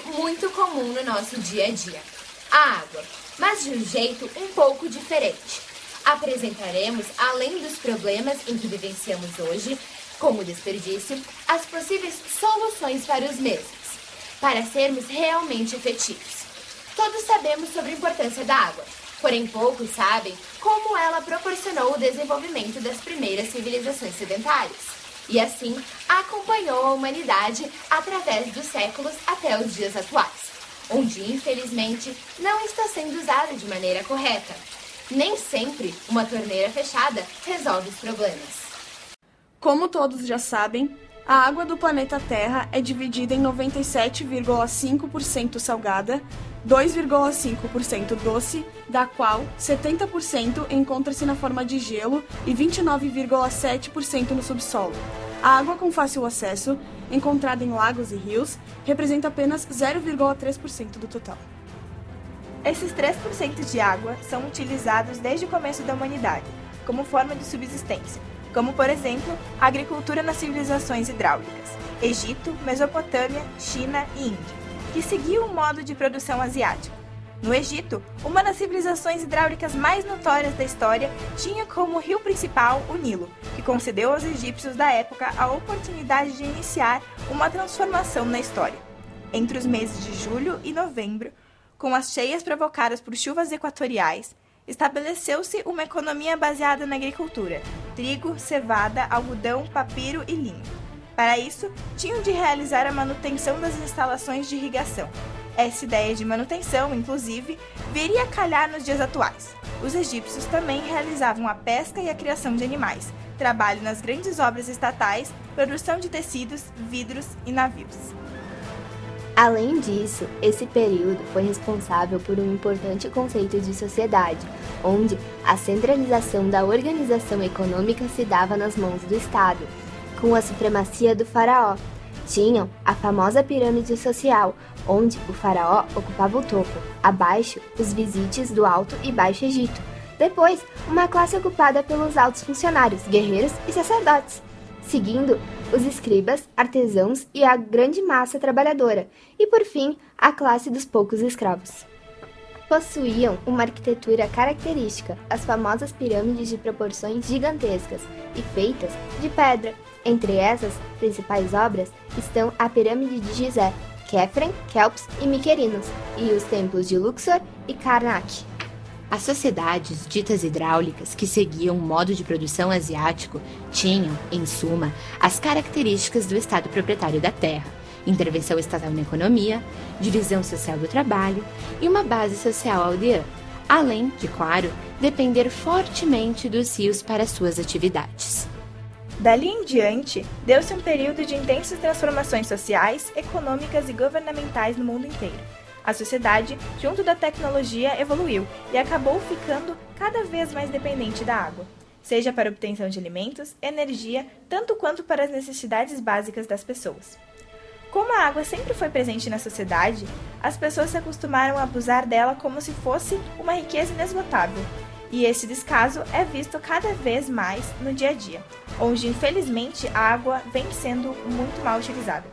assunto muito comum no nosso dia a dia, a água, mas de um jeito um pouco diferente. Apresentaremos, além dos problemas em que vivenciamos hoje, como o desperdício, as possíveis soluções para os mesmos, para sermos realmente efetivos. Todos sabemos sobre a importância da água, porém poucos sabem como ela proporcionou o desenvolvimento das primeiras civilizações sedentárias. E assim, acompanhou a humanidade através dos séculos até os dias atuais, onde, infelizmente, não está sendo usada de maneira correta. Nem sempre uma torneira fechada resolve os problemas. Como todos já sabem, a água do planeta Terra é dividida em 97,5% salgada, 2,5% doce, da qual 70% encontra-se na forma de gelo e 29,7% no subsolo. A água com fácil acesso, encontrada em lagos e rios, representa apenas 0,3% do total. Esses 3% de água são utilizados desde o começo da humanidade, como forma de subsistência, como, por exemplo, a agricultura nas civilizações hidráulicas, Egito, Mesopotâmia, China e Índia, que seguiu o modo de produção asiático. No Egito, uma das civilizações hidráulicas mais notórias da história tinha como rio principal o Nilo, que concedeu aos egípcios da época a oportunidade de iniciar uma transformação na história. Entre os meses de julho e novembro, com as cheias provocadas por chuvas equatoriais, estabeleceu-se uma economia baseada na agricultura: trigo, cevada, algodão, papiro e linho. Para isso, tinham de realizar a manutenção das instalações de irrigação. Essa ideia de manutenção, inclusive, viria a calhar nos dias atuais. Os egípcios também realizavam a pesca e a criação de animais, trabalho nas grandes obras estatais, produção de tecidos, vidros e navios. Além disso, esse período foi responsável por um importante conceito de sociedade, onde a centralização da organização econômica se dava nas mãos do Estado, com a supremacia do faraó. Tinham a famosa pirâmide social, onde o faraó ocupava o topo, abaixo os visites do Alto e Baixo Egito. Depois, uma classe ocupada pelos altos funcionários, guerreiros e sacerdotes, seguindo os escribas, artesãos e a grande massa trabalhadora, e por fim, a classe dos poucos escravos. Possuíam uma arquitetura característica, as famosas pirâmides de proporções gigantescas e feitas de pedra. Entre essas principais obras estão a Pirâmide de Gizé, Khefren, Kelps e Miquerinos, e os templos de Luxor e Karnak. As sociedades ditas hidráulicas, que seguiam o modo de produção asiático, tinham, em suma, as características do Estado proprietário da terra: intervenção estatal na economia, divisão social do trabalho e uma base social aldeã, além de, claro, depender fortemente dos rios para suas atividades. Dali em diante, deu-se um período de intensas transformações sociais, econômicas e governamentais no mundo inteiro. A sociedade, junto da tecnologia, evoluiu e acabou ficando cada vez mais dependente da água, seja para a obtenção de alimentos, energia, tanto quanto para as necessidades básicas das pessoas. Como a água sempre foi presente na sociedade, as pessoas se acostumaram a abusar dela como se fosse uma riqueza inesgotável. E esse descaso é visto cada vez mais no dia a dia, onde infelizmente a água vem sendo muito mal utilizada.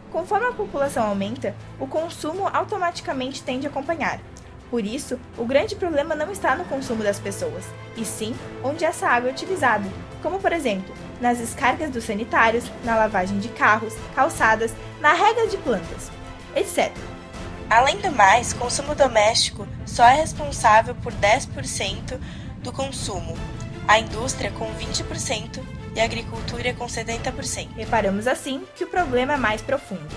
Conforme a população aumenta, o consumo automaticamente tende a acompanhar. Por isso, o grande problema não está no consumo das pessoas, e sim onde essa água é utilizada, como por exemplo, nas descargas dos sanitários, na lavagem de carros, calçadas, na rega de plantas, etc. Além do mais, consumo doméstico só é responsável por 10% do consumo, a indústria com 20% e a agricultura com 70%. Reparamos assim que o problema é mais profundo.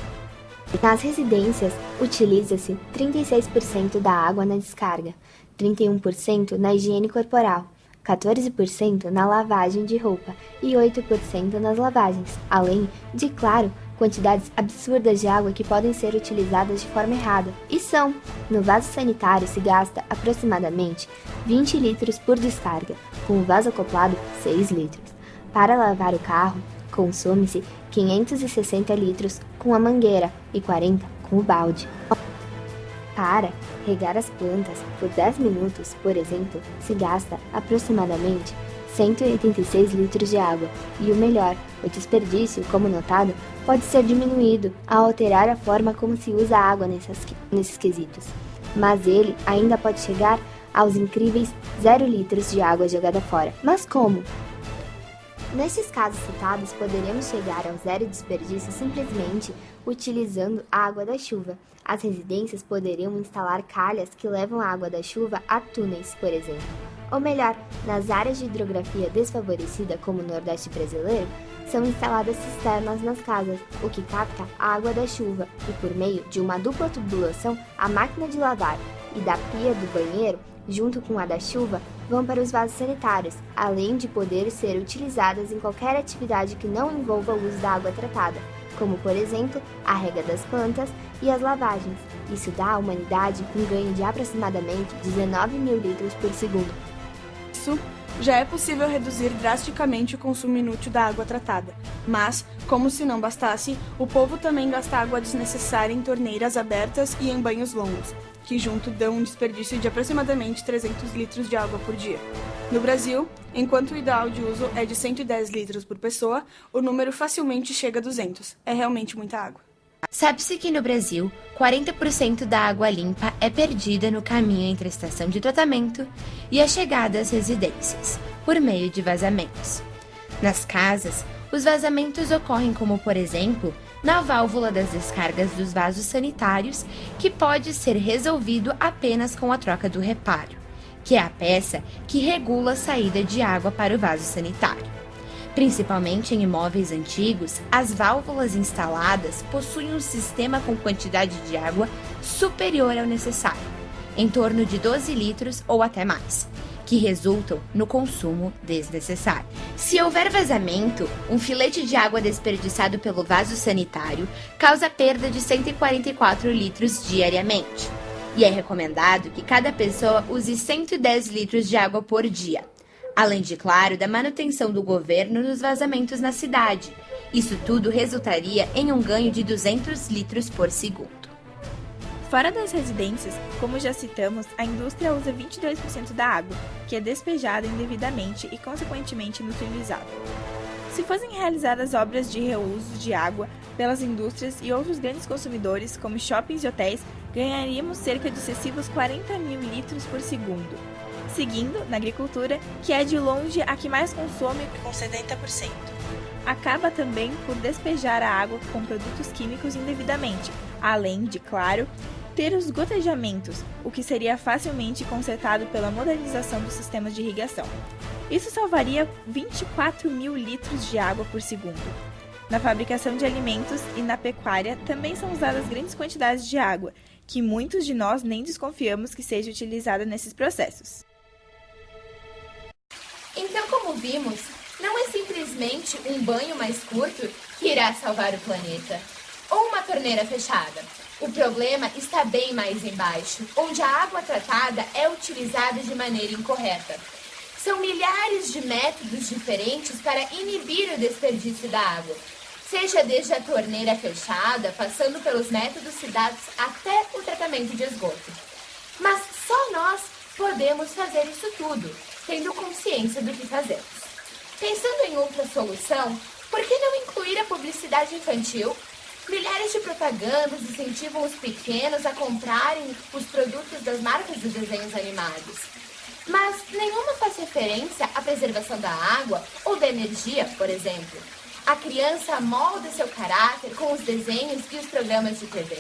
Nas residências, utiliza-se 36% da água na descarga, 31% na higiene corporal, 14% na lavagem de roupa e 8% nas lavagens, além de, claro, quantidades absurdas de água que podem ser utilizadas de forma errada. E são: no vaso sanitário se gasta aproximadamente 20 litros por descarga, com o vaso acoplado 6 litros. Para lavar o carro, consome-se 560 litros com a mangueira e 40 com o balde. Para regar as plantas por 10 minutos, por exemplo, se gasta aproximadamente 186 litros de água. E o melhor, o desperdício, como notado, pode ser diminuído ao alterar a forma como se usa a água nesses quesitos. Mas ele ainda pode chegar aos incríveis 0 litros de água jogada fora. Mas como? Nesses casos citados, poderemos chegar ao zero desperdício simplesmente utilizando a água da chuva. As residências poderiam instalar calhas que levam a água da chuva a túneis, por exemplo. Ou melhor, nas áreas de hidrografia desfavorecida, como o Nordeste brasileiro, são instaladas cisternas nas casas, o que capta a água da chuva e, por meio de uma dupla tubulação, a máquina de lavar e da pia do banheiro, junto com a da chuva, vão para os vasos sanitários, além de poder ser utilizadas em qualquer atividade que não envolva o uso da água tratada, como, por exemplo, a rega das plantas e as lavagens. Isso dá à humanidade um ganho de aproximadamente 19 mil litros por segundo. Isso já é possível reduzir drasticamente o consumo inútil da água tratada, mas, como se não bastasse, o povo também gasta água desnecessária em torneiras abertas e em banhos longos, que junto dão um desperdício de aproximadamente 300 litros de água por dia. No Brasil, enquanto o ideal de uso é de 110 litros por pessoa, o número facilmente chega a 200. É realmente muita água. Sabe-se que no Brasil, 40% da água limpa é perdida no caminho entre a estação de tratamento e a chegada às residências, por meio de vazamentos. Nas casas, os vazamentos ocorrem como, por exemplo, na válvula das descargas dos vasos sanitários, que pode ser resolvido apenas com a troca do reparo, que é a peça que regula a saída de água para o vaso sanitário. Principalmente em imóveis antigos, as válvulas instaladas possuem um sistema com quantidade de água superior ao necessário, em torno de 12 litros ou até mais, que resultam no consumo desnecessário. Se houver vazamento, um filete de água desperdiçado pelo vaso sanitário causa perda de 144 litros diariamente. E é recomendado que cada pessoa use 110 litros de água por dia. Além de, claro, da manutenção do governo nos vazamentos na cidade. Isso tudo resultaria em um ganho de 200 litros por segundo. Fora das residências, como já citamos, a indústria usa 22% da água, que é despejada indevidamente e, consequentemente, inutilizada. Se fossem realizadas obras de reuso de água pelas indústrias e outros grandes consumidores, como shoppings e hotéis, ganharíamos cerca de excessivos 40 mil litros por segundo. Seguindo, na agricultura, que é de longe a que mais consome, com 70%. Acaba também por despejar a água com produtos químicos indevidamente, além de, claro, ter os gotejamentos, o que seria facilmente consertado pela modernização dos sistemas de irrigação. Isso salvaria 24 mil litros de água por segundo. Na fabricação de alimentos e na pecuária também são usadas grandes quantidades de água, que muitos de nós nem desconfiamos que seja utilizada nesses processos. Então, como vimos, não é simplesmente um banho mais curto que irá salvar o planeta, ou uma torneira fechada. O problema está bem mais embaixo, onde a água tratada é utilizada de maneira incorreta. São milhares de métodos diferentes para inibir o desperdício da água, seja desde a torneira fechada, passando pelos métodos citados até o tratamento de esgoto. Mas só nós podemos fazer isso tudo, tendo consciência do que fazemos. Pensando em outra solução, por que não incluir a publicidade infantil? Milhares de propagandas incentivam os pequenos a comprarem os produtos das marcas de desenhos animados. Mas nenhuma faz referência à preservação da água ou da energia, por exemplo. A criança molda seu caráter com os desenhos e os programas de TV.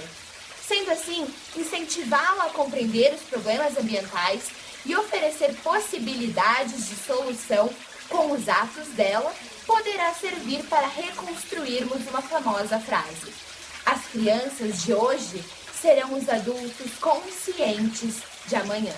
Sendo assim, incentivá-la a compreender os problemas ambientais e oferecer possibilidades de solução com os atos dela poderá servir para reconstruirmos uma famosa frase: as crianças de hoje serão os adultos conscientes de amanhã.